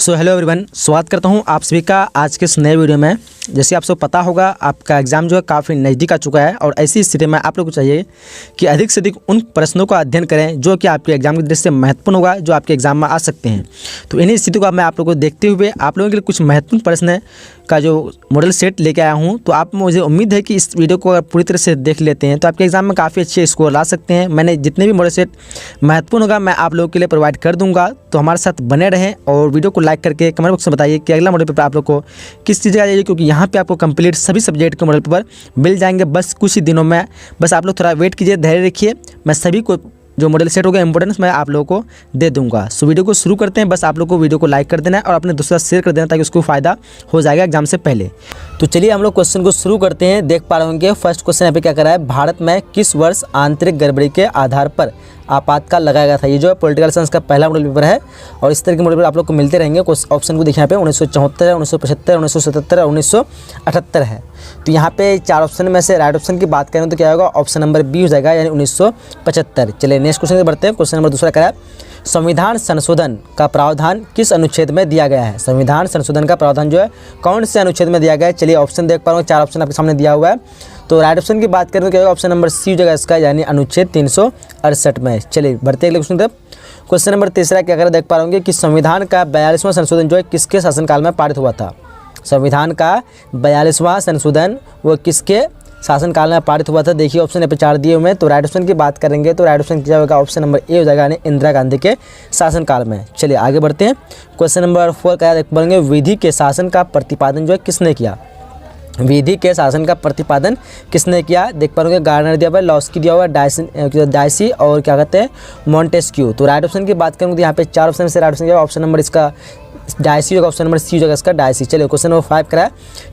So hello everyone, स्वागत करता हूं आप सभी का आज के इस नए वीडियो में। जैसे आप सबको पता होगा, आपका एग्ज़ाम जो है काफ़ी नज़दीक आ चुका है और ऐसी स्थिति में आप लोग को चाहिए कि अधिक से अधिक उन प्रश्नों का अध्ययन करें जो कि आपके एग्ज़ाम की दृष्टि से महत्वपूर्ण होगा, जो आपके एग्ज़ाम में आ सकते हैं। तो इन्हीं स्थिति को मैं आप लोगों को देखते हुए आप लोगों के लिए कुछ महत्वपूर्ण प्रश्न का जो मॉडल सेट लेके आया हूँ। तो आप मुझे उम्मीद है कि इस वीडियो को अगर पूरी तरह से देख लेते हैं तो आपके एग्ज़ाम में काफ़ी अच्छे स्कोर ला सकते हैं। मैंने जितने भी मॉडल सेट महत्वपूर्ण होगा मैं आप लोगों के लिए प्रोवाइड कर दूँगा, तो हमारे साथ बने रहें और वीडियो को लाइक करके कमेंट बॉक्स में बताइए कि अगला मॉडल पेपर आप लोग को किस चीज़ का चाहिए, क्योंकि यहाँ पे आपको कंप्लीट सभी सब्जेक्ट के मॉडल पेपर मिल जाएंगे बस कुछ ही दिनों में। बस आप लोग थोड़ा वेट कीजिए, धैर्य रखिए। मैं सभी को जो मॉडल सेट होगा इंपॉर्टेंस मैं आप लोगों को दे दूंगा। सो वीडियो को शुरू करते हैं। बस आप लोग को वीडियो को लाइक कर देना है और अपने दोस्तों से शेयर कर देना ताकि उसको फ़ायदा हो जाएगा एग्जाम से पहले। तो चलिए हम लोग क्वेश्चन को शुरू करते हैं। देख पा रहे होंगे फर्स्ट क्वेश्चन यहाँ पे क्या कर रहा है, भारत में किस वर्ष आंतरिक गड़बड़ी के आधार पर आपातकाल लगाया गया था। ये जो है पॉलिटिकल साइंस का पहला मॉडल पेपर है और इस तरह के मॉडल पेपर आप लोग को मिलते रहेंगे। ऑप्शन को देखिए यहाँ पे 1974 है, 1975, 1977 और 1978 है। तो यहाँ पे चार ऑप्शन में से राइट ऑप्शन की बात करें तो क्या होगा, ऑप्शन नंबर बी हो जाएगा, यानी 1975। चलिए नेक्स्ट क्वेश्चन से बढ़ते हैं। क्वेश्चन नंबर दूसरा क्या है, संविधान संशोधन का प्रावधान किस अनुच्छेद में दिया गया है। संविधान संशोधन का प्रावधान जो है कौन से अनुच्छेद में दिया गया है। चलिए ऑप्शन देख पा रहा हूँ, चार ऑप्शन आपके सामने दिया हुआ है। तो राइट ऑप्शन की बात करें तो क्या होगा, ऑप्शन नंबर सी हो जाएगा इसका, यानी अनुच्छेद 368 में। चलिए बढ़ते अगले क्वेश्चन तरफ। क्वेश्चन नंबर तीसरा क्या कर देख पा रहे कि संविधान का 42वां संशोधन जो है किसके शासनकाल में पारित हुआ था। संविधान का 42वां संशोधन वो किसके शासनकाल में पारित हुआ था। देखिए ऑप्शन पे 4 दिए हुए हैं। तो राइट ऑप्शन की बात करेंगे तो राइट ऑप्शन क्या होगा, ऑप्शन नंबर ए हो जाएगा, यानी इंदिरा गांधी के शासनकाल में। चलिए आगे बढ़ते हैं। क्वेश्चन नंबर 4 क्या देख पाएंगे, विधि के शासन का प्रतिपादन जो है किसने किया। विधि के शासन का प्रतिपादन किसने किया। देख पा रहे होंगे गार्नर दिया हुआ है, लॉस्की दिया हुआ है, डायसी और क्या कहते हैं मॉन्टेस्क्यू। तो राइट ऑप्शन की बात करेंगे तो यहाँ पे 4 ऑप्शन से राइट ऑप्शन क्या होगा, ऑप्शन नंबर इसका डायसी होगा, ऑप्शन नंबर सी हो जाएगा इसका डायसी। चलिए क्वेश्चन नंबर 5 करा है,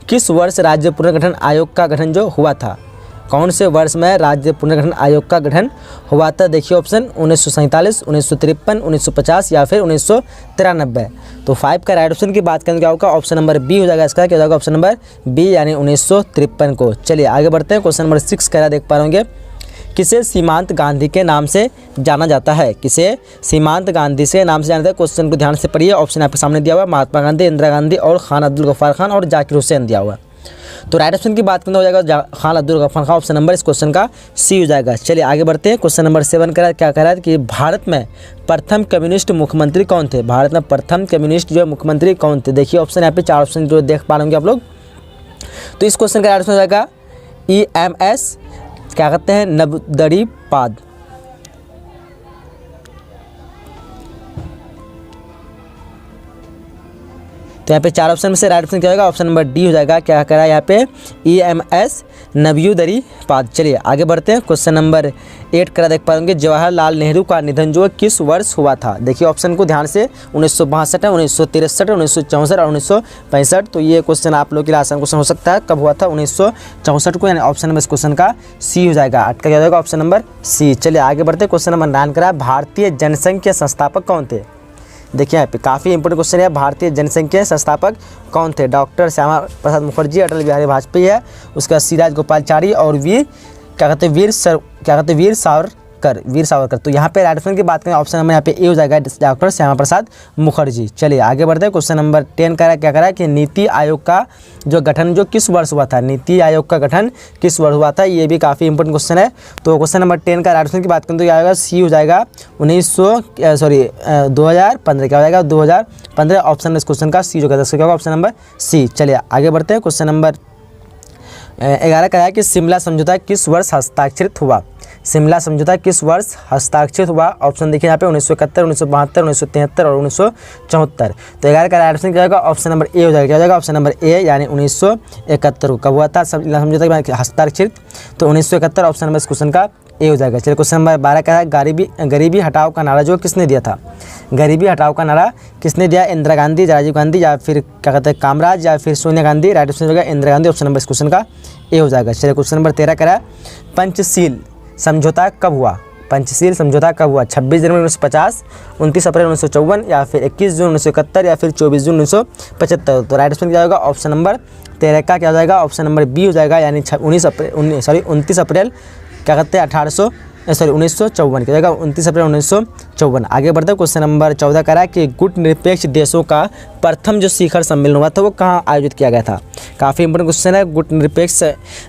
किस वर्ष राज्य पुनर्गठन आयोग का गठन जो हुआ था। कौन से वर्ष में राज्य पुनर्गठन आयोग का गठन हुआ था। देखिए ऑप्शन 1947, 1953, 1950 या फिर 1993। तो 5 का राइट ऑप्शन की बात करें क्या होगा, ऑप्शन नंबर बी हो जाएगा इसका, क्या हो जाएगा ऑप्शन नंबर बी, यानी 1953 को। चलिए आगे बढ़ते हैं। क्वेश्चन नंबर 6 कह रहा देख पा रहे किसे सीमांत गांधी के नाम से जाना जाता है। किसे सीमांत गांधी से नाम से जाना जाता है। क्वेश्चन को ध्यान से पढ़िए, ऑप्शन आपके सामने दिया हुआ है, महात्मा गांधी, इंदिरा गांधी और खान अब्दुल गफ्फार खान और जाकिर हुसैन दिया हुआ है। तो राइट ऑप्शन की बात करना हो जाएगा खान अब्दुल गफ्फार खान, ऑप्शन नंबर इस क्वेश्चन का सी हो जाएगा। चलिए आगे बढ़ते हैं। क्वेश्चन नंबर 7 क्या कह रहा है कि भारत में प्रथम कम्युनिस्ट मुख्यमंत्री कौन थे। भारत में प्रथम कम्युनिस्ट जो है मुख्यमंत्री कौन थे। देखिए ऑप्शन यहाँ पे 4 ऑप्शन जो देख पा रहे आप लोग। तो इस क्वेश्चन का राइट ऑप्शन हो जाएगा EMS क्या कहते हैं नबदड़ीपाद। तो यहाँ पे 4 ऑप्शन में से राइट ऑप्शन क्या होगा, ऑप्शन नंबर डी हो जाएगा। क्या कह रहा है यहाँ पे EMS नबदड़ीपाद। चलिए आगे बढ़ते हैं। क्वेश्चन नंबर 8 करा देख पाएंगे, जवाहरलाल नेहरू का निधन जो किस वर्ष हुआ था। देखिए ऑप्शन को ध्यान से 1962 है, 1963, 1964 और 1965। तो ये क्वेश्चन आप लोग के लिए आसान क्वेश्चन हो सकता है। कब हुआ था, 1964 को, यानी ऑप्शन नंबर इस क्वेश्चन का सी हो जाएगा। 8 का क्या हो जाएगा, ऑप्शन नंबर सी। चलिए आगे बढ़ते हैं। क्वेश्चन नंबर 9 करा, भारतीय जनसंघ के संस्थापक कौन थे। देखिए यहाँ पे काफ़ी इंपॉर्टेंट क्वेश्चन है, भारतीय जनसंघ के संस्थापक कौन थे। डॉक्टर श्यामा प्रसाद मुखर्जी, अटल बिहारी वाजपेयी है, उसका सी राजगोपालाचारी और वीर सावरकर। तो यहाँ पे राइट ऑप्शन की बात करें, ऑप्शन नंबर यहाँ पे ए हो जाएगा, डॉक्टर श्यामा प्रसाद मुखर्जी। चलिए आगे बढ़ते हैं। क्वेश्चन नंबर 10 क्या कह रहा है कि नीति आयोग का जो गठन जो किस वर्ष हुआ था। नीति आयोग का गठन किस वर्ष हुआ था, ये भी काफ़ी इंपॉर्टेंट क्वेश्चन है। तो क्वेश्चन नंबर 10 का राइट ऑप्शन की बात करें तो क्या आएगा, सी हो जाएगा 2015। क्या हो जाएगा 2015, ऑप्शन इस क्वेश्चन का सी हो जाएगा। क्या होगा ऑप्शन नंबर सी। चलिए आगे बढ़ते हैं। क्वेश्चन नंबर 11 का है कि शिमला समझौता किस वर्ष हस्ताक्षरित हुआ। शिमला समझौता किस वर्ष हस्ताक्षरित हुआ। ऑप्शन देखिए यहाँ पे 1971, 1972, 1973 और 1974। तो 11 का राइट ऑप्शन क्या होगा, ऑप्शन नंबर ए हो जाएगा। क्या हो जाएगा ऑप्शन नंबर ए, यानी 1971 को। कब हुआ था समझौता हस्ताक्षरित, तो 1971 ऑप्शन नंबर इस क्वेश्चन का ए हो जाएगा। चलिए क्वेश्चन नंबर 12 का है, गरीबी हटाओ का नारा जो किसने दिया था। गरीबी हटाओ का नारा किसने दिया, इंदिरा गांधी, राजीव गांधी या फिर क्या कहते हैं कामराज या फिर सोनिया गांधी। राइट ऑप्शन हो जाएगा इंदिरा गांधी, ऑप्शन नंबर इस क्वेश्चन का ए हो जाएगा। चलिए क्वेश्चन नंबर 13 का है, पंचशील समझौता कब हुआ। पंचशील समझौता कब हुआ, 26 जनवरी 1950, 29 अप्रैल 1954 या फिर 21 जून 1971 या फिर 24 जून 1975। तो राइट ऑप्शन क्या होगा, ऑप्शन नंबर 13 का क्या हो जाएगा, ऑप्शन नंबर बी हो जाएगा, यानी 29 अप्रैल क्या कहते हैं सॉरी 1954 की जगह 29 अप्रैल 1954। आगे बढ़ते हैं, क्वेश्चन नंबर 14 कह रहा है कि गुट निरपेक्ष देशों का प्रथम जो शिखर सम्मेलन हुआ था वो कहाँ आयोजित किया गया था। काफ़ी इंपॉर्टेंट क्वेश्चन है, गुट निरपेक्ष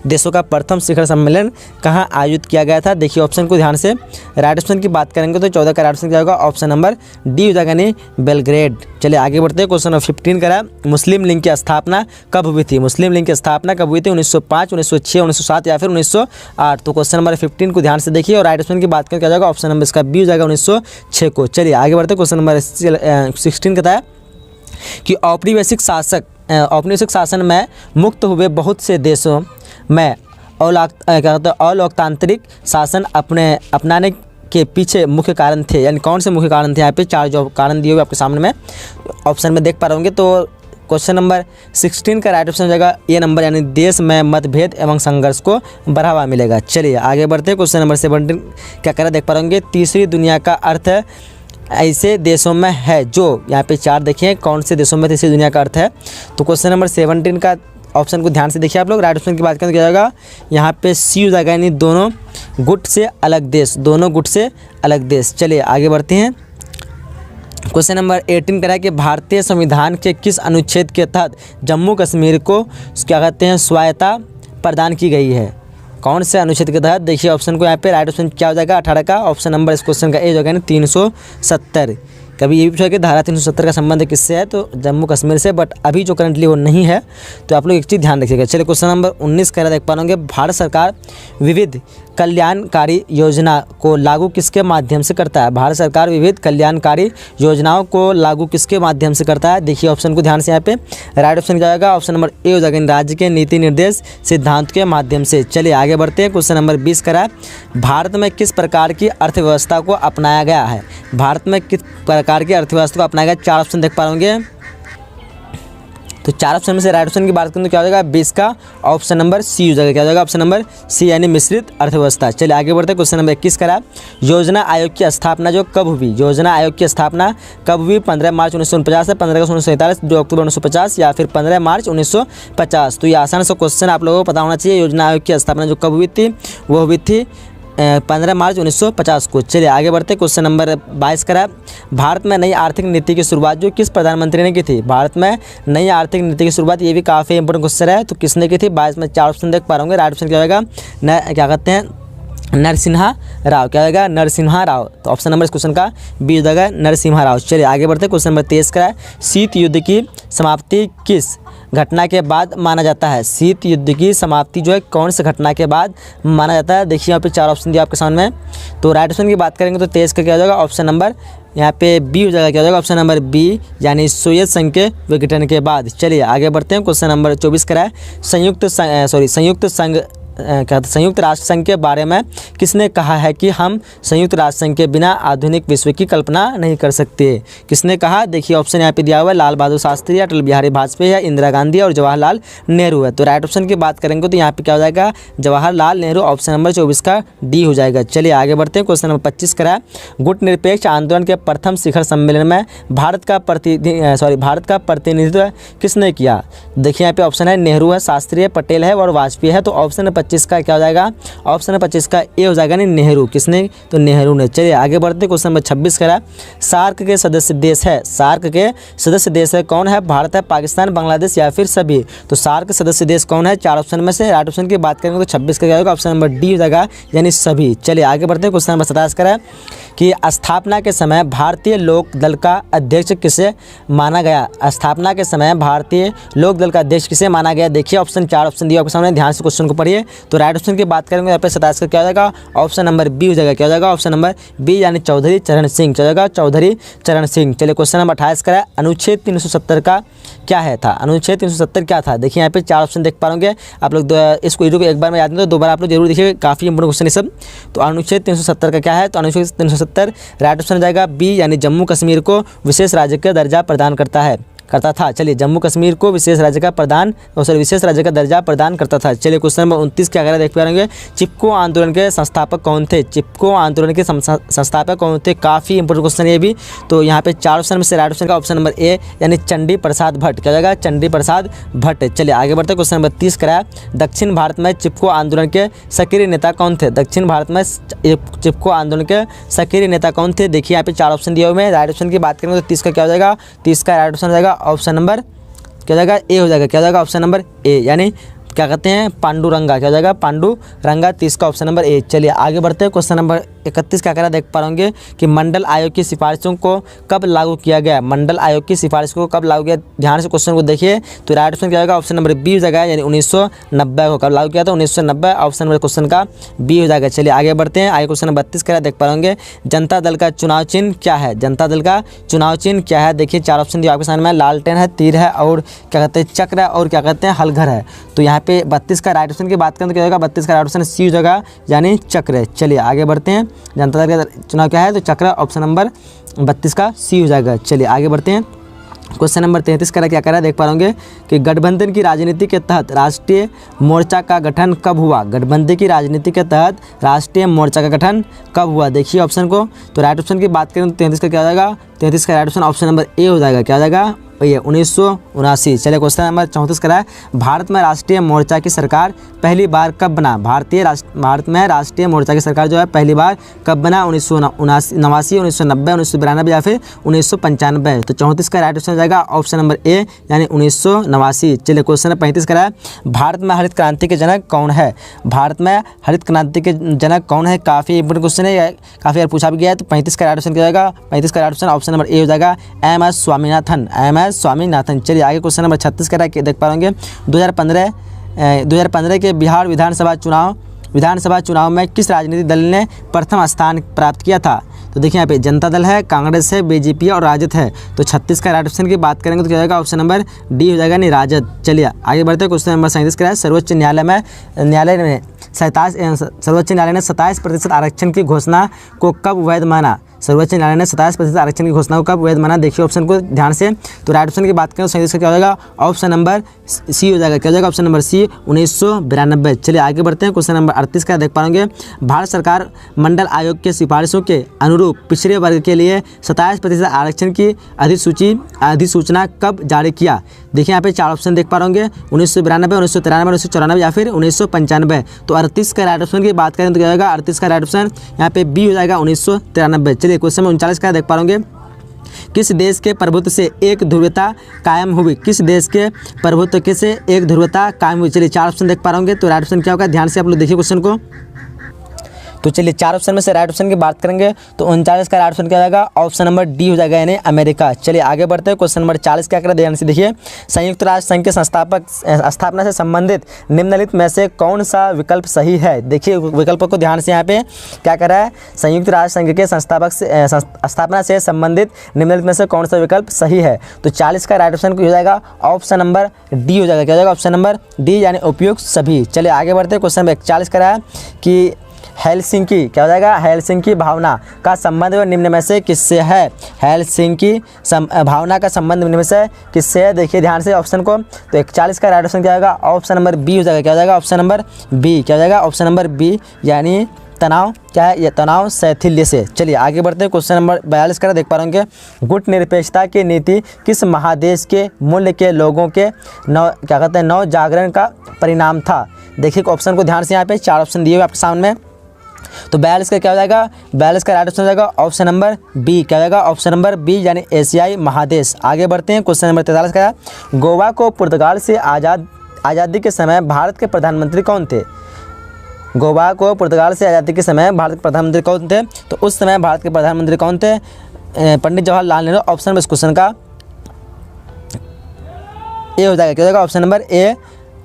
देशों का प्रथम शिखर सम्मेलन कहाँ आयोजित किया गया था। देखिए ऑप्शन को ध्यान से, राइट ऑप्शन की बात करेंगे तो 14 का राइट ऑप्शन क्या होगा, ऑप्शन नंबर डी हो जाएगा, यानी बेलग्रेड। चलिए आगे बढ़ते हैं, क्वेश्चन नंबर 15 कह रहा है मुस्लिम लीग की स्थापना कब हुई थी। मुस्लिम लीग की स्थापना कब हुई थी, 1905, 1906, 1907 या फिर 1908। तो क्वेश्चन नंबर 15 को ध्यान से देखिए और राइट ऑप्शन की बात करें क्या जाएगा, ऑप्शन नंबर इसका बी हो जाएगा, 1906 को। चलिए आगे बढ़ते हैं, क्वेश्चन नंबर 16 कहता है कि औपनिवेशिक शासन में मुक्त हुए बहुत से देशों में अलोकतांत्रिक शासन अपनाने के पीछे मुख्य कारण थे, यानी कौन से मुख्य कारण थे। यहाँ पे 4 जो कारण दिए हुए आपके सामने में ऑप्शन में देख पा रहे होंगे। तो क्वेश्चन नंबर 16 का राइट ऑप्शन हो जाएगा ए नंबर, यानी देश में मतभेद एवं संघर्ष को बढ़ावा मिलेगा। चलिए आगे बढ़ते हैं, क्वेश्चन नंबर 17 क्या कह रहा है देख पा रहे होंगे, तीसरी दुनिया का अर्थ ऐसे देशों में है जो, यहाँ पे 4 देखिए कौन से देशों में तीसरी दुनिया का अर्थ है। तो क्वेश्चन नंबर 17 का ऑप्शन को ध्यान से देखिए आप लोग, राइट ऑप्शन की बात करें क्या जाएगा, यहाँ पे सी हो जाएगा, यानी दोनों गुट से अलग देश, दोनों गुट से अलग देश। चलिए आगे बढ़ते हैं, क्वेश्चन नंबर 18 करा है कि भारतीय संविधान के किस अनुच्छेद के तहत जम्मू कश्मीर को क्या कहते हैं स्वायत्तता प्रदान की गई है। कौन से अनुच्छेद के तहत, देखिए ऑप्शन को यहाँ पे राइट ऑप्शन क्या हो जाएगा 18 का, ऑप्शन नंबर इस क्वेश्चन का ए हो जाएगा, 370। कभी ये भी पूछा कि धारा 370 का संबंध किससे है, तो जम्मू कश्मीर से, बट अभी जो करंटली वो नहीं है, तो आप लोग एक चीज़ ध्यान रखिएगा। चलिए क्वेश्चन नंबर 19 कह रहा देख पा रहे होंगे, भारत सरकार विविध कल्याणकारी योजना को लागू किसके माध्यम से करता है। भारत सरकार विविध कल्याणकारी योजनाओं को लागू किसके माध्यम से करता है। देखिए ऑप्शन को ध्यान से, यहाँ पे राइट ऑप्शन क्या जाएगा, ऑप्शन नंबर ए हो जाएगा, राज्य के नीति निर्देश सिद्धांत के माध्यम से। चलिए आगे बढ़ते हैं, क्वेश्चन नंबर 20 करा भारत में किस प्रकार की अर्थव्यवस्था को अपनाया गया है। भारत में किस प्रकार की अर्थव्यवस्था को अपनाया गया, 4 ऑप्शन देख पा होंगे। तो 4 ऑप्शन में से राइट ऑप्शन की बात करें तो क्या हो जाएगा, 20 का ऑप्शन नंबर सी हो जाएगा, क्या हो जाएगा ऑप्शन नंबर सी, यानी मिश्रित अर्थव्यवस्था। चलिए आगे बढ़ते हैं, क्वेश्चन नंबर 21 करा योजना आयोग की स्थापना जो कब हुई। योजना आयोग की स्थापना कब हुई, 15 मार्च 1949 से 15 अगस्त 1947, 2 अक्टूबर 1950 या फिर 15 मार्च 1950। तो ये आसान सा क्वेश्चन आप लोगों को पता होना चाहिए। योजना आयोग की स्थापना जो कब हुई थी, वो हुई थी 15 मार्च 1950 को। चलिए आगे बढ़ते, क्वेश्चन नंबर 22 करा भारत में नई आर्थिक नीति की शुरुआत जो किस प्रधानमंत्री ने की थी। भारत में नई आर्थिक नीति की शुरुआत, ये भी काफ़ी इंपॉर्टेंट क्वेश्चन है, तो किसने की थी। 22 में 4 ऑप्शन देख पा रहे होंगे, राइट ऑप्शन क्या होगा, क्या कहते हैं नरसिम्हा राव, क्या होगा नरसिम्हा राव। तो ऑप्शन नंबर इस क्वेश्चन का बी हो जाएगा, नरसिम्हा राव। चलिए आगे बढ़ते, क्वेश्चन नंबर 23 का है शीत युद्ध की समाप्ति किस घटना के बाद माना जाता है। शीत युद्ध की समाप्ति जो है कौन से घटना के बाद माना जाता है। देखिए यहाँ पे 4 ऑप्शन दिया आपके सामने में, तो राइट ऑप्शन की बात करेंगे तो 23 का क्या हो जाएगा, ऑप्शन नंबर यहाँ पे बी हो जाएगा, क्या हो जाएगा ऑप्शन नंबर बी, यानी सोवियत संघ के विघटन के बाद। चलिए आगे बढ़ते हैं, क्वेश्चन नंबर 24 करा है संयुक्त राष्ट्र संघ के बारे में किसने कहा है कि हम संयुक्त राष्ट्र संघ के बिना आधुनिक विश्व की कल्पना नहीं कर सकते। किसने कहा, देखिए ऑप्शन यहाँ पे दिया हुआ है, लाल बहादुर शास्त्री, अटल बिहारी वाजपेयी, इंदिरा गांधी और जवाहरलाल नेहरू है। तो राइट ऑप्शन की बात करेंगे तो यहाँ पे क्या हो जाएगा, जवाहरलाल नेहरू, ऑप्शन नंबर 24 का डी हो जाएगा। चलिए आगे बढ़ते हैं, क्वेश्चन नंबर 25 करा गुट निरपेक्ष आंदोलन के प्रथम शिखर सम्मेलन में भारत का प्रतिनिधित्व किसने किया। देखिए यहाँ पे ऑप्शन है नेहरू है, शास्त्री है, पटेल है और वाजपेयी है। तो ऑप्शन 25 का क्या हो जाएगा, ऑप्शन 25 का ए हो जाएगा, नहीं नेहरू। किसने, तो नेहरू ने। चलिए आगे बढ़ते, क्वेश्चन नंबर 26 करा सार्क के सदस्य देश है, सार्क के सदस्य देश है कौन है, भारत है, पाकिस्तान, बांग्लादेश या फिर सभी। तो सार्क सदस्य देश कौन है, 4 ऑप्शन में से राइट ऑप्शन की बात करेंगे तो 26 का क्या होगा, ऑप्शन नंबर डी हो जाएगा, यानी सभी। चलिए आगे बढ़ते हैं, क्वेश्चन नंबर 27 करा कि स्थापना के समय भारतीय लोक दल का अध्यक्ष किसे माना गया। स्थापना के समय भारतीय लोक दल का अध्यक्ष किसे माना गया। देखिए ऑप्शन 4 ऑप्शन दिया आपके सामने, ध्यान से क्वेश्चन को पढ़िए। तो राइट ऑप्शन की बात करेंगे यहाँ पे 27 का क्या हो जाएगा, ऑप्शन नंबर बी हो जाएगा, क्या हो जाएगा ऑप्शन नंबर बी, यानी चौधरी चरण सिंह, क्या हो जाएगा चौधरी चरण सिंह। चलिए क्वेश्चन नंबर 28 करा अनुच्छेद 370 का क्या है था। अनुच्छेद 370 क्या था, देखिए यहाँ पे 4 ऑप्शन देख पा होंगे आप लोग। इसको वीडियो को एक बार में याद नहीं तो 2 बार आप लोग जरूर देखिए, काफ़ी इंपोर्टेंट क्वेश्चन है सब। तो अनुच्छेद 370 का क्या है, तो अनुच्छेद 370 राइट ऑप्शन हो जाएगा बी, यानी जम्मू कश्मीर को विशेष राज्य का दर्जा प्रदान करता है। करता था। चलिए, जम्मू कश्मीर को विशेष राज्य का दर्जा प्रदान करता था। चलिए, क्वेश्चन नंबर 29 क्या कह देख पा रहे हैं। चिपको आंदोलन के संस्थापक कौन थे? चिपको आंदोलन के संस्थापक कौन थे? काफ़ी इंपोर्टेंट क्वेश्चन ये भी। तो यहाँ पे 4 ऑप्शन में से राइट ऑप्शन का ऑप्शन नंबर ए यानी चंडी प्रसाद भट्ट। क्या हो जाएगा? चंडी प्रसाद भट्ट। चलिए आगे बढ़ते हैं। क्वेश्चन नंबर 30 कराया, दक्षिण भारत में चिपको आंदोलन के सक्रिय नेता कौन थे? दक्षिण भारत में चिपको आंदोलन के सक्रिय नेता कौन थे? देखिए यहाँ पे 4 ऑप्शन दिए हुए हैं। राइट ऑप्शन की बात करेंगे तो 30 का क्या हो जाएगा? 30 का राइट ऑप्शन हो जाएगा ऑप्शन नंबर क्या हो जाएगा? ए हो जाएगा। क्या हो जाएगा? ऑप्शन नंबर ए यानी क्या कहते हैं? पांडुरंगा। क्या हो जाएगा? पांडुरंगा। 30 का ऑप्शन नंबर ए। चलिए आगे बढ़ते हैं। क्वेश्चन नंबर 31 क्या करा देख पा रहे कि मंडल आयोग की सिफारिशों को कब लागू किया गया? मंडल आयोग की सिफारिश को कब लागू किया? ध्यान से क्वेश्चन को देखिए। तो राइट ऑप्शन क्या होगा? ऑप्शन नंबर बी हो जाएगा यानी 1990 को कब लागू किया था? 1990। ऑप्शन नंबर क्वेश्चन का बी हो जाएगा। चलिए आगे बढ़ते हैं। आगे क्वेश्चन नंबर 32 करा देख पा रहे जनता दल का चुनाव चिन्ह क्या है? जनता दल का चुनाव चिन्ह क्या है? देखिए 4 ऑप्शन दिया आपके सामने में, लालटेन है, तीर है और क्या कहते हैं? चक्र है और क्या कहते हैं? हलघर है। तो यहाँ पे 32 का राइट ऑप्शन की बात करें तो क्या होगा? 32 का राइट ऑप्शन सी हो जाएगा यानी चक्र है। चलिए आगे बढ़ते हैं। जनता दल का चुनाव क्या है? तो चक्र। ऑप्शन नंबर 32 का सी हो जाएगा। चलिए आगे बढ़ते हैं। क्वेश्चन नंबर 33 का क्या कह रहा है देख पा रहे कि गठबंधन की राजनीति के तहत राष्ट्रीय मोर्चा का गठन कब हुआ? गठबंधन की राजनीति के तहत राष्ट्रीय मोर्चा का गठन कब हुआ? देखिए ऑप्शन को। तो राइट ऑप्शन की बात करें तो 33 का क्या हो जाएगा? 33 का right option option number A हो जाएगा। क्या हो जाएगा? ये 1979। चलिए क्वेश्चन नंबर 34 करा है, भारत में राष्ट्रीय मोर्चा की सरकार पहली बार कब बना? भारत में राष्ट्रीय मोर्चा की सरकार जो है पहली बार कब बना? 1979, 1990, 1992 या फिर 1995। तो 34 का राइट ऑप्शन हो जाएगा ऑप्शन नंबर ए यानी 1989। चलिए क्वेश्चन नंबर 35 करा है, भारत में हरित क्रांति के जनक कौन है? भारत में हरित क्रांति के जनक कौन है? काफ़ी इंपोर्टेंट क्वेश्चन है, काफ़ी बार पूछा भी गया है। तो 35 का राइट ऑप्शन क्या जाएगा? 35 का right option option number A हो जाएगा एम.एस. स्वामीनाथन। चलिए आगे क्वेश्चन नंबर 36 का देख पाएंगे 2015 के बिहार विधानसभा चुनाव में किस राजनीतिक दल ने प्रथम स्थान प्राप्त किया था? तो देखिए यहाँ पे जनता दल है, कांग्रेस है, बीजेपी और राजद है। तो 36 का राइट ऑप्शन की बात करेंगे तो क्या जाएगा? ऑप्शन नंबर डी हो जाएगा नहीं राजद। चलिए आगे बढ़ते हैं। क्वेश्चन नंबर 37 का है, सर्वोच्च न्यायालय ने 27% आरक्षण की घोषणा को कब वैध माना? सर्वोच्च न्यायालय ने 27% आरक्षण की घोषणा को कब वैध माना? देखिए ऑप्शन को ध्यान से। तो राइट ऑप्शन की बात करें तो 37 का क्या हो जाएगा? ऑप्शन नंबर सी हो जाएगा। क्या हो जाएगा? Option number C 1992। चलिए आगे बढ़ते हैं। क्वेश्चन नंबर 38 का देख पाएंगे, भारत सरकार मंडल आयोग के सिफारिशों के अनुरूप पिछड़े वर्ग के लिए 27% आरक्षण की अधिसूचना कब जारी किया? देखिए यहाँ पे 4 ऑप्शन देख पा रहे होंगे, 1992, 1993, 1994 या फिर 1995। तो 38 का राइट ऑप्शन की बात करें तो क्या होगा? 38 का राइट ऑप्शन यहाँ पे बी हो जाएगा 1993। चलिए क्वेश्चन 39 का देख पा रहे होंगे, किस देश के प्रभुत्व से एक ध्रुवता कायम हुई? किस देश के प्रभुत्व से एक ध्रुवता कायम हुई? चलिए 4 ऑप्शन देख पा रहे होंगे। तो राइट ऑप्शन क्या होगा? ध्यान से आप लोग देखिए क्वेश्चन को। तो चलिए 4 ऑप्शन में से राइट ऑप्शन की बात करेंगे तो 39 का राइट ऑप्शन क्या जाएगा? ऑप्शन नंबर डी हो जाएगा यानी अमेरिका। चलिए आगे बढ़ते हैं। क्वेश्चन नंबर 40 क्या करें ध्यान से देखिए, संयुक्त राष्ट्र संघ के स्थापना से संबंधित निम्नलिखित में से कौन सा विकल्प सही है? देखिए विकल्पों को ध्यान से यहाँ पे क्या कर रहा है, संयुक्त राष्ट्र संघ के स्थापना से संबंधित निम्नलिखित में से कौन सा विकल्प सही है? तो 40 का राइट ऑप्शन हो जाएगा ऑप्शन नंबर डी हो जाएगा। क्या हो जाएगा? ऑप्शन नंबर डी यानी उपयुक्त सभी। चलिए आगे बढ़ते हैं। क्वेश्चन नंबर 41 का है कि हेलसिंकी क्या हो जाएगा? हेलसिंकी भावना का संबंध निम्न में से किससे है? हेलसिंकी भावना का संबंध निम्न में से किससे है? देखिए ध्यान से ऑप्शन को। तो 41 का राइट ऑप्शन क्या होगा? ऑप्शन नंबर बी हो जाएगा। क्या हो जाएगा? Option number B. क्या हो जाएगा? ऑप्शन नंबर बी यानी तनाव क्या है? ये तनाव शैथिल्य से। चलिए आगे बढ़ते हैं। क्वेश्चन नंबर 42 का देख पा रहे होंगे, गुट निरपेक्षता की नीति किस महादेश के मूल्य के लोगों के नव जागरण का परिणाम था? देखिए ऑप्शन को ध्यान से, यहाँ पे 4 ऑप्शन दिए हुए आपके सामने। तो 42 का क्या हो जाएगा? 42 का राइट ऑप्शन हो जाएगा ऑप्शन नंबर बी। क्या हो जाएगा? ऑप्शन नंबर बी यानी एशियाई महादेश। आगे बढ़ते हैं। क्वेश्चन नंबर 43 का, गोवा को पुर्तगाल से आज़ादी के समय भारत के प्रधानमंत्री कौन थे? गोवा को पुर्तगाल से आज़ादी के समय भारत के प्रधानमंत्री कौन थे? तो उस समय भारत के प्रधानमंत्री कौन थे? पंडित जवाहरलाल नेहरू। ऑप्शन इस क्वेश्चन का ए हो जाएगा। क्या हो जाएगा? ऑप्शन नंबर ए,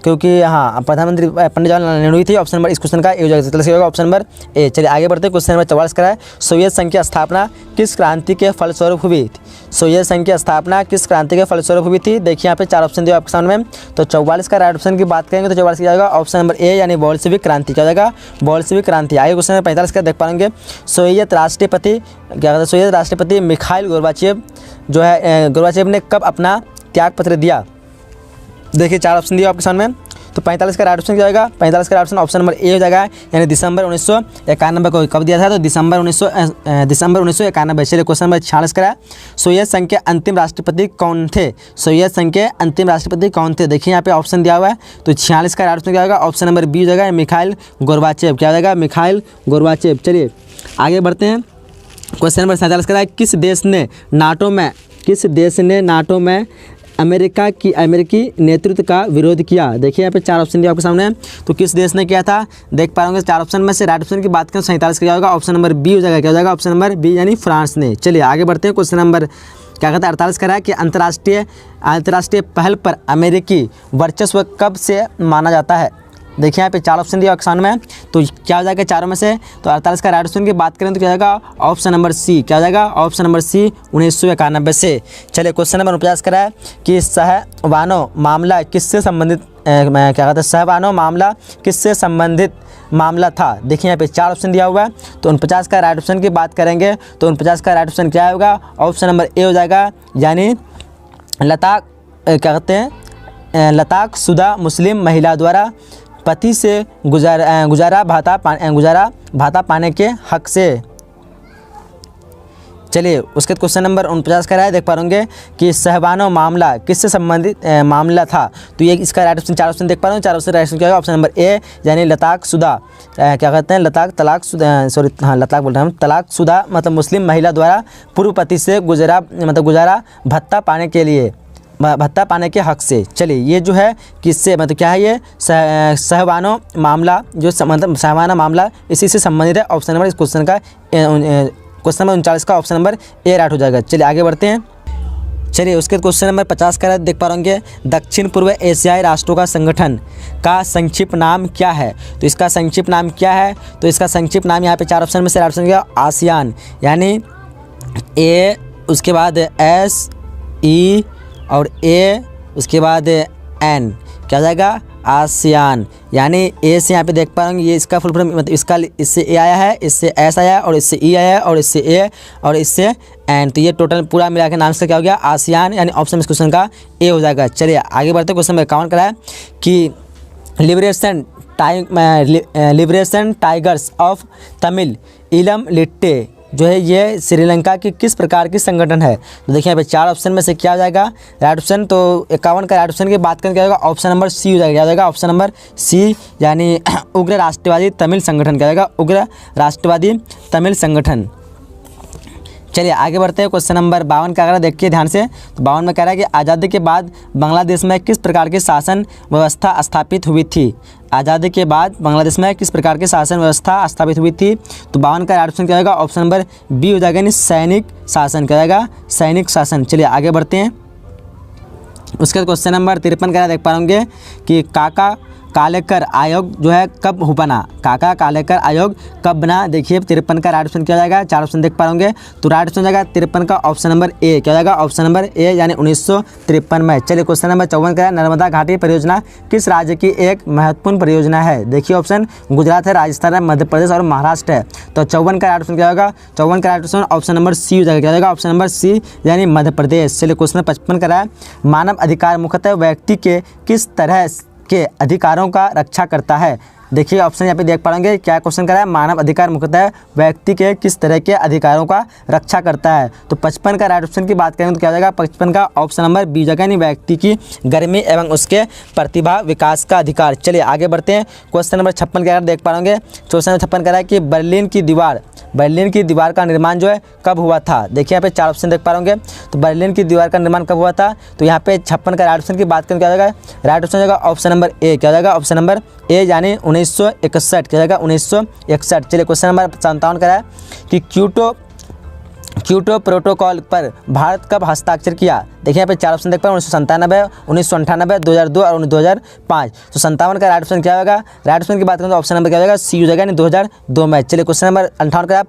क्योंकि हाँ पंडित जवाहरलाल नेहरू ही थे। ऑप्शन नंबर इस क्वेश्चन का ए हो जाएगा। Option number A. चलिए आगे बढ़ते हैं। क्वेश्चन नंबर 44 का है, सोवियत संघ की स्थापना किस क्रांति के फलस्वरूप हुई? सोवियत संघ की स्थापना किस क्रांति के फलस्वरूप हुई थी? देखिए यहाँ पे 4 ऑप्शन दिए आपके सामने में। तो 44 का राइट ऑप्शन की बात करेंगे तो 44 की जाएगा ऑप्शन नंबर ए यानी बोल्शेविक क्रांति। क्या हो जाएगा? बोल्शेविक क्रांति। आगे क्वेश्चन नंबर 45 का देख पाएंगे, सोवियत राष्ट्रपति मिखाइल गोर्बाचेव जो है गोर्बाचेव ने कब अपना त्यागपत्र दिया। देखिए 4 ऑप्शन दिया आपके सामने, तो 45 का राइट ऑप्शन क्या जाएगा? 45 का right option option number A हो जाएगा, यानी दिसंबर 1991 को कब दिया था? तो दिसंबर 1991। चलिए क्वेश्चन नंबर 46 का है, सोवियत संघ के अंतिम राष्ट्रपति कौन थे? सोवियत संघ के अंतिम राष्ट्रपति कौन थे? देखिए यहाँ पे ऑप्शन दिया हुआ है, तो 46 का राइट ऑप्शन क्या होगा? ऑप्शन नंबर बी हो जाएगा, मिखाइल गोर्बाचेव। क्या हो जाएगा? Mikhail Gorbachev. चलिए आगे बढ़ते हैं। क्वेश्चन नंबर 47 का है, किस देश ने नाटो में अमेरिकी नेतृत्व का विरोध किया? देखिए यहाँ पे 4 ऑप्शन दिया आपके सामने, तो किस देश ने किया था? देख पा होंगे 4 ऑप्शन में से राइट ऑप्शन की बात करें 47 का होगा, ऑप्शन नंबर बी हो जाएगा। क्या हो जाएगा? ऑप्शन नंबर बी, यानी फ्रांस ने। चलिए आगे बढ़ते हैं। क्वेश्चन नंबर क्या कहता है 48 का है कि अंतर्राष्ट्रीय पहल पर अमेरिकी वर्चस्व कब से माना जाता है? देखिए यहाँ पे 4 ऑप्शन दिया किसान में, तो क्या हो जाएगा चारों में से? तो 48 का राइट ऑप्शन की बात करें तो क्या हो जाएगा? Option number C. क्या हो जाएगा? ऑप्शन नंबर सी, 1991 से। चलिए क्वेश्चन नंबर 49 का है कि सहवानो मामला किससे संबंधित क्या कहते हैं? सहवानो मामला किससे संबंधित मामला था? देखिए यहाँ पे 4 ऑप्शन दिया हुआ है, तो 49 का राइट ऑप्शन की बात करेंगे तो 49 का राइट ऑप्शन क्या होगा? ऑप्शन नंबर ए हो जाएगा, यानी क्या कहते हैं? लताक शुदा मुस्लिम महिला द्वारा पति से गुजारा भाता पाने के हक से। चलिए उसके क्वेश्चन नंबर 49 का है, देख पा होंगे कि सहवानो मामला किससे संबंधित मामला था? तो ये इसका राइट ऑप्शन 4 ऑप्शन देख पा रहे हो, 4 ऑप्शन राइट ऑप्शन क्या होगा? ऑप्शन नंबर ए, यानी लताकशुदा क्या कहते हैं? तलाकशुदा मतलब मुस्लिम महिला द्वारा पूर्व पति से गुजारा भत्ता पाने के हक से। चलिए ये जो है किससे मतलब क्या है? ये सहवानो मामला जो मतलब सहवाना मामला इसी से संबंधित है। ऑप्शन नंबर इस क्वेश्चन का क्वेश्चन नंबर 39 का ऑप्शन नंबर ए राइट हो जाएगा। चलिए आगे बढ़ते हैं। चलिए उसके क्वेश्चन नंबर 50 का देख पा होंगे, दक्षिण पूर्व एशियाई राष्ट्रों का संगठन का संक्षिप्त नाम क्या है? तो इसका संक्षिप्त नाम क्या है? तो इसका संक्षिप्त नाम यहाँ पे 4 ऑप्शन में से राइट ऑप्शन क्या? आसियान, यानी ए, उसके बाद एस ई और ए, उसके बाद एन। क्या हो जाएगा? आसियान, यानी ए से यहाँ पे देख पाएंगे ये इसका फुल फॉर्म मतलब इससे ए आया है, इससे एस आया है, और इससे ई आया है, और इससे ए, और इससे एन। तो ये टोटल पूरा मिला के नाम से क्या हो गया? आसियान, यानी ऑप्शन इस क्वेश्चन का ए हो जाएगा। चलिए आगे बढ़ते हैं। क्वेश्चन नंबर 51 का है कि लिबरेशन टाइगर्स ऑफ तमिल इलम लिट्टे जो है ये श्रीलंका की किस प्रकार की संगठन है? तो देखिए यहाँ पे 4 ऑप्शन में से क्या हो जाएगा राइट ऑप्शन? तो 51 का राइट ऑप्शन की बात करें क्या होगा? ऑप्शन नंबर सी हो जाएगा। क्या हो जाएगा? ऑप्शन नंबर सी, यानी उग्र राष्ट्रवादी तमिल संगठन। क्या जाएगा? उग्र राष्ट्रवादी तमिल संगठन। चलिए आगे बढ़ते हैं। क्वेश्चन नंबर 52 का अगर देखिए ध्यान से, तो 52 में कह रहा है कि आज़ादी के बाद बांग्लादेश में किस प्रकार की शासन व्यवस्था स्थापित हुई थी? आज़ादी के बाद बांग्लादेश में किस प्रकार की शासन व्यवस्था स्थापित हुई थी? तो 52 का ऑप्शन क्या होगा? ऑप्शन नंबर बी हो जाएगा, यानी सैनिक शासन। क्या जाएगा? सैनिक शासन। चलिए आगे बढ़ते हैं। उसके बाद क्वेश्चन नंबर 53 का देख पाएंगे कि काका कालेकर आयोग जो है कब बना? काका कालेकर आयोग कब बना? देखिए 53 का राइट ऑप्शन क्या जाएगा? 4 ऑप्शन देख पाएंगे, तो राइट ऑप्शन जाएगा 53 का ऑप्शन नंबर ए। क्या जाएगा? ऑप्शन नंबर ए, यानी 1953 में। चलिए क्वेश्चन नंबर 54 का नर्मदा घाटी परियोजना किस राज्य की एक महत्वपूर्ण परियोजना है? देखिए ऑप्शन गुजरात है, राजस्थान है, मध्य प्रदेश और महाराष्ट्र है। तो 54 का राइट ऑप्शन क्या होगा? 54 का right option option number C हो जाएगा। क्या जाएगा? ऑप्शन नंबर सी, यानी मध्य प्रदेश। चलिए क्वेश्चन 55 का है, मानव अधिकार मुख्यतः व्यक्ति के किस तरह के अधिकारों का रक्षा करता है? देखिए ऑप्शन यहाँ पे देख पाएंगे क्या क्वेश्चन कर रहा है? मानव अधिकार मुख्यतः व्यक्ति के किस तरह के अधिकारों का रक्षा करता है? तो 55 का राइट ऑप्शन की बात करें तो क्या हो जाएगा? 55 का ऑप्शन नंबर बी जगह, यानी व्यक्ति की गर्मी एवं उसके प्रतिभा विकास का अधिकार। चलिए आगे बढ़ते हैं। क्वेश्चन नंबर 56 का देख पाएंगे, क्वेश्चन नंबर 56 कह रहा है कि बर्लिन की दीवार का निर्माण जो है कब हुआ था? देखिए यहाँ पे 4 ऑप्शन देख पा होंगे, तो बर्लिन की दीवार का निर्माण कब हुआ था? तो यहाँ पे 56 का राइट ऑप्शन की बात करें क्या हो जाएगा? राइट ऑप्शन जाएगा ऑप्शन नंबर ए। क्या हो जाएगा? ऑप्शन नंबर ए, यानी 1961। क्या जाएगा? 1961। चलिए क्वेश्चन नंबर 57 का है कि क्योटो प्रोटोकॉल पर भारत कब हस्ताक्षर किया? देखिए यहाँ पे 4 ऑप्शन देख पाए, 1997, 1998, 2002 और 2005। तो 57 का राइट ऑप्शन क्या होगा? राइट ऑप्शन की बात करें तो ऑप्शन नंबर क्या होगा? सी हो जाएगा, यानी 2002 में। चलिए क्वेश्चन नंबर 58 का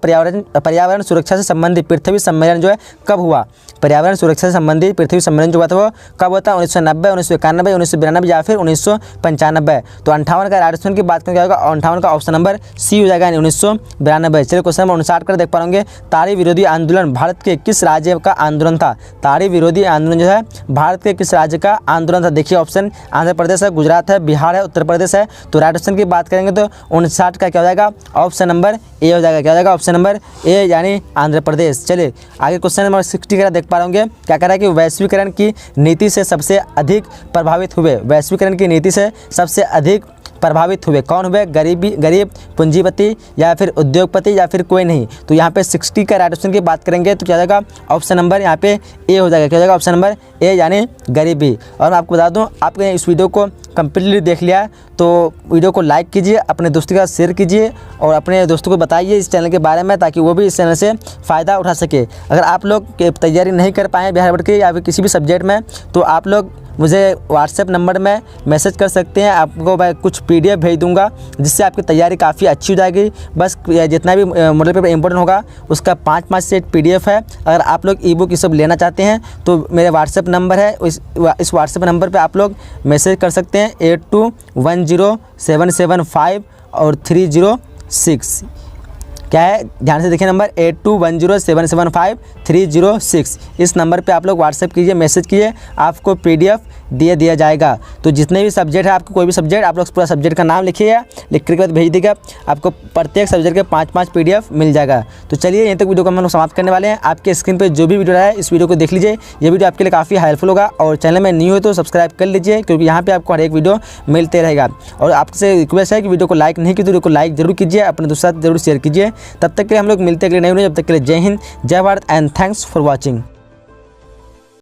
पर्यावरण सुरक्षा से संबंधित पृथ्वी सम्मेलन जो है कब हुआ? पर्यावरण सुरक्षा से संबंधित पृथ्वी सम्मेलन जो हुआ था वो कब होता है? 1990, 1991, 1992 या फिर 1995। तो 58 का राइट ऑप्शन की बात करें क्या होगा? 58 का ऑप्शन नंबर सी हो जाएगा, यानी 1992। चलिए क्वेश्चन नंबर 59 कर देख पाएंगे, ताड़ी विरोधी आंदोलन भारत के किस राज्य का आंदोलन था? ताड़ी विरोधी आंदोलन आंदोलन जो है भारत के किस राज्य का आंदोलन था? देखिए ऑप्शन आंध्र प्रदेश है, गुजरात है, बिहार है, उत्तर प्रदेश है। तो राइट ऑप्शन की बात करेंगे तो 59 का क्या हो जाएगा? ऑप्शन नंबर ए हो जाएगा। क्या हो जाएगा? ऑप्शन नंबर ए यानी आंध्र प्रदेश। चलिए आगे क्वेश्चन नंबर 60 का देख पा रहे होंगे। क्या कह रहा है कि वैश्वीकरण की नीति से सबसे अधिक प्रभावित हुए, वैश्वीकरण की नीति से सबसे अधिक प्रभावित हुए कौन हुए? गरीब, पूंजीपति या फिर उद्योगपति या फिर कोई नहीं। तो यहाँ पे 60 का राइट ऑप्शन की बात करेंगे तो क्या हो जाएगा? ऑप्शन नंबर यहाँ पे ए हो जाएगा। क्या हो जाएगा? ऑप्शन नंबर ए यानी गरीबी। और मैं आपको बता दूँ, आपने इस वीडियो को कंप्लीटली देख लिया है तो वीडियो को लाइक कीजिए, अपने दोस्तों के साथ शेयर कीजिए और अपने दोस्तों को बताइए इस चैनल के बारे में, ताकि वो भी इस चैनल से फ़ायदा उठा सके। अगर आप लोग तैयारी नहीं कर पाए बिहार बोर्ड की या फिर किसी भी सब्जेक्ट में, तो आप लोग मुझे व्हाट्सएप नंबर में मैसेज कर सकते हैं। आपको मैं कुछ PDF भेज दूंगा जिससे आपकी तैयारी काफ़ी अच्छी हो जाएगी। बस जितना भी मॉडल पेपर इंपॉर्टेंट होगा उसका 5 सेट PDF है। अगर आप लोग ई-बुक ये सब लेना चाहते हैं तो मेरे व्हाट्सएप नंबर है, इस व्हाट्सएप नंबर पे आप लोग मैसेज कर सकते हैं 821077 और 306। क्या है? ध्यान से देखिए, नंबर 821077 306। इस नंबर पे आप लोग व्हाट्सएप कीजिए, मैसेज कीजिए, आपको PDF दिया जाएगा। तो जितने भी सब्जेक्ट है, आपको कोई भी सब्जेक्ट, आप लोग पूरा सब्जेक्ट का नाम लिखिएगा, लिख के बाद भेज दीजिएगा। आपको प्रत्येक सब्जेक्ट के 5 PDF मिल जाएगा। तो चलिए यहीं तक वीडियो को हम लोग समाप्त करने वाले हैं। आपके स्क्रीन पर जो भी वीडियो है इस वीडियो को देख लीजिए। ये वीडियो आपके लिए काफ़ी हेल्पफुल होगा और चैनल में न्यू है तो सब्सक्राइब कर लीजिए, क्योंकि यहाँ पर आपको हर एक वीडियो मिलते रहेगा। और आपसे रिक्वेस्ट है कि वीडियो को लाइक नहीं की तो वीडियो को लाइक जरूर कीजिए, अपने दोस्तों के साथ जरूर शेयर कीजिए। तब तक के लिए हम लोग मिलते हैं अगले नए वीडियो। जब तक के लिए जय हिंद, जय Bharat and thanks for watching.